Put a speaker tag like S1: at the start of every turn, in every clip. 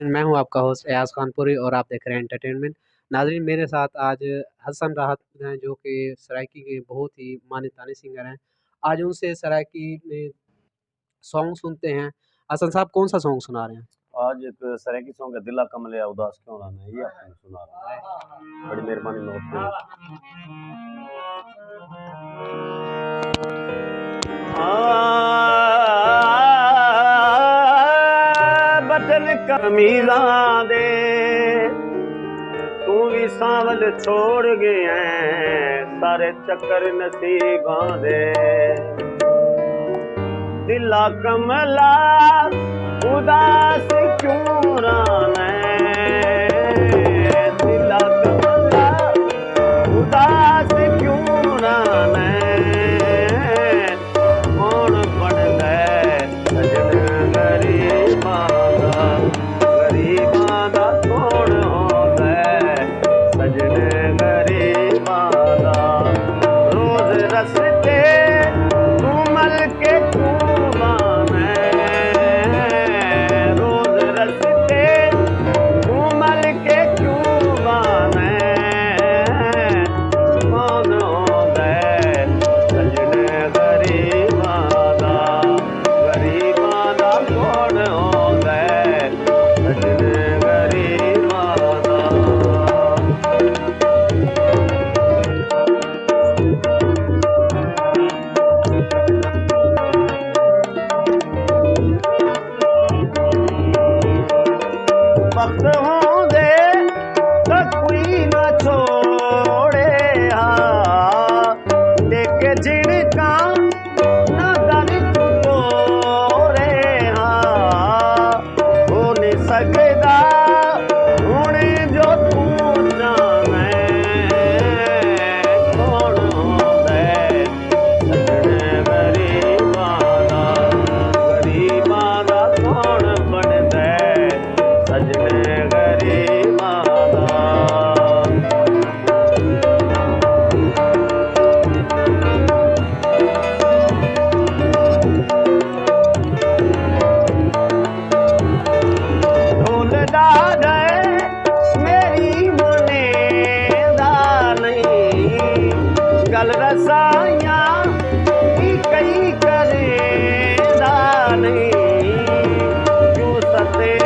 S1: मैं हूं आपका होस्ट एयाज खानपुरी और आप देख रहे हैं एंटरटेनमेंट। नाजरीन, मेरे साथ आज हसन राहत हैं जो कि सराइकी के बहुत ही माने ताने सिंगर हैं। आज उनसे सराइकी में सॉन्ग सुनते हैं। हसन साहब, कौन सा सॉन्ग सुना रहे हैं?
S2: आज एक सराइकी सॉन्ग है, दिला कमलिया उदास क्यों रहना है, ये आपको सुना रहा हूँ। बड़ी मेहरबानी नोट करें। बटन कमीज़ा दे तू भी सावल छोड़ गए हैं, सारे चक्कर नसीबां दे। दिला कमला उदास क्यों रहना है, दिला कमला उदास क्यों रहना है। कौन बन गए सजन गरीबां दा कौन हो गए सजन गरीबां दा। रोज रस्ते तू मल के तू वक्त होंदे तो कोई ना छोड़े देखे जिनका ना दर तोड़े हो नहीं सकदा हुण जो तू जाने। कौन होंदे सजन गरीबां दा कौन बनदा सजन गरीबां दा। ढोलदा गए मेरी मने दा नहीं, गल रसाइयां कई करेंदा नहीं। क्यों सते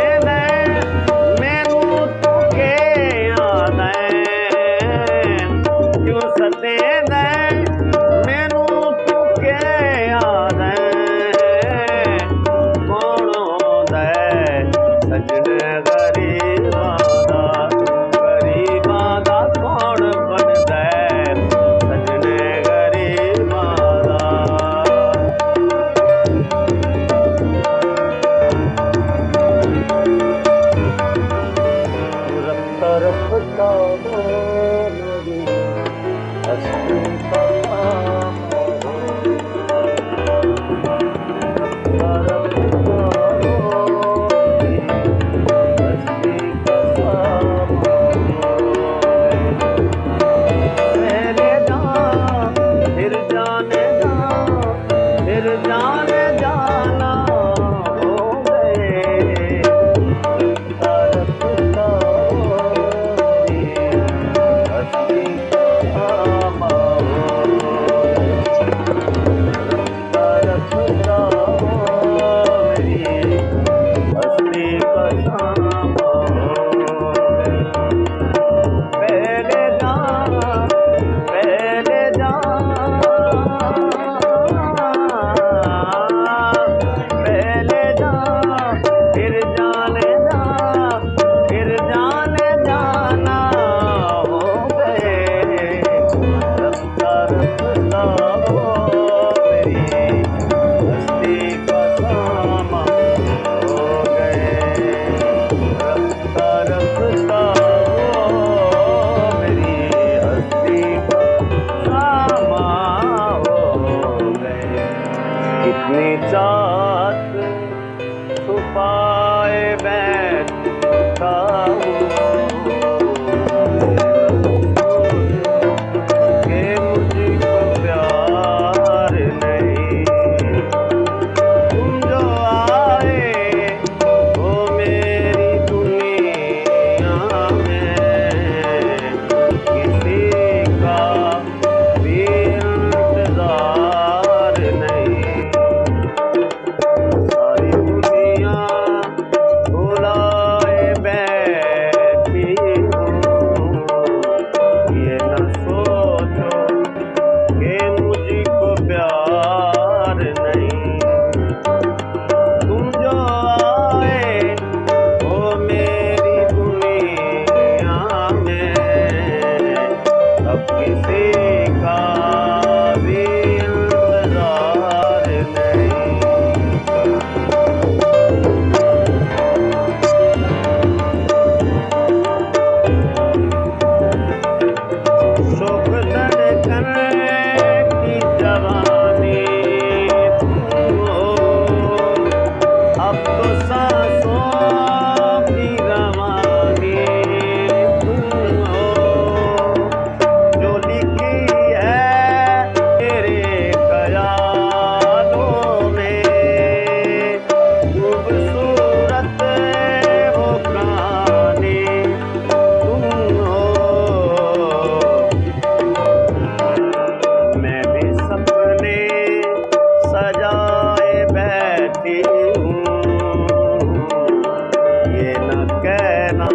S2: कहना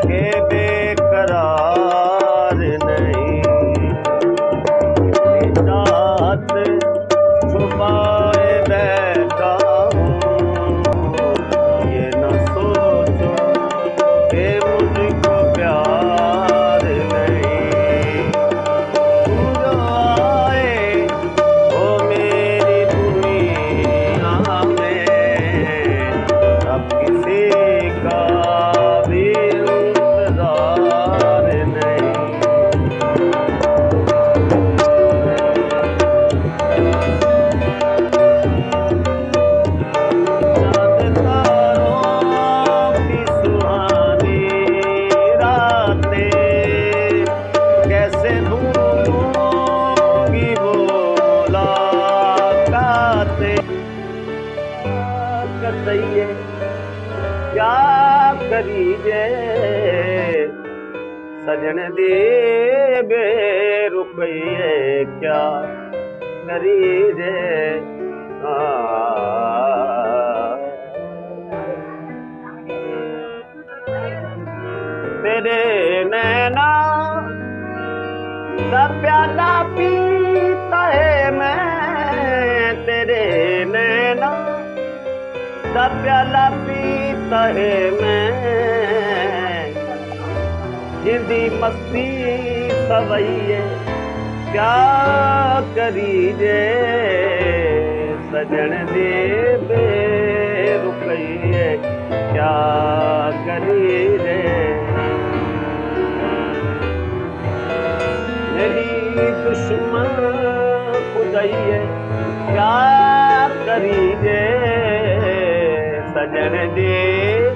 S2: के बेकरार नहीं, रात छुपाए बैठा हूँ, ये न सोचो कि मुझको प्यार नहीं। तू जो आए वो मेरी दुनिया में, अब किसी का भी इंतजार नहीं। चाँद तारों की सुहानी रातें, कैसे भूलूंगी वो मुलाकातें। क्या करिए क्या करिए सजन दे बेरुपये, क्या करिए तेरे नैना दा प्याला पीता है मैं, तेरे नैना दा प्याला पीता है मैं, जिंदी मस्ती सवैये क्या करिए सजन दे बेरुपये, क्या करिए। मेरी दुश्मन खुदाइए क्या करिए सजन दे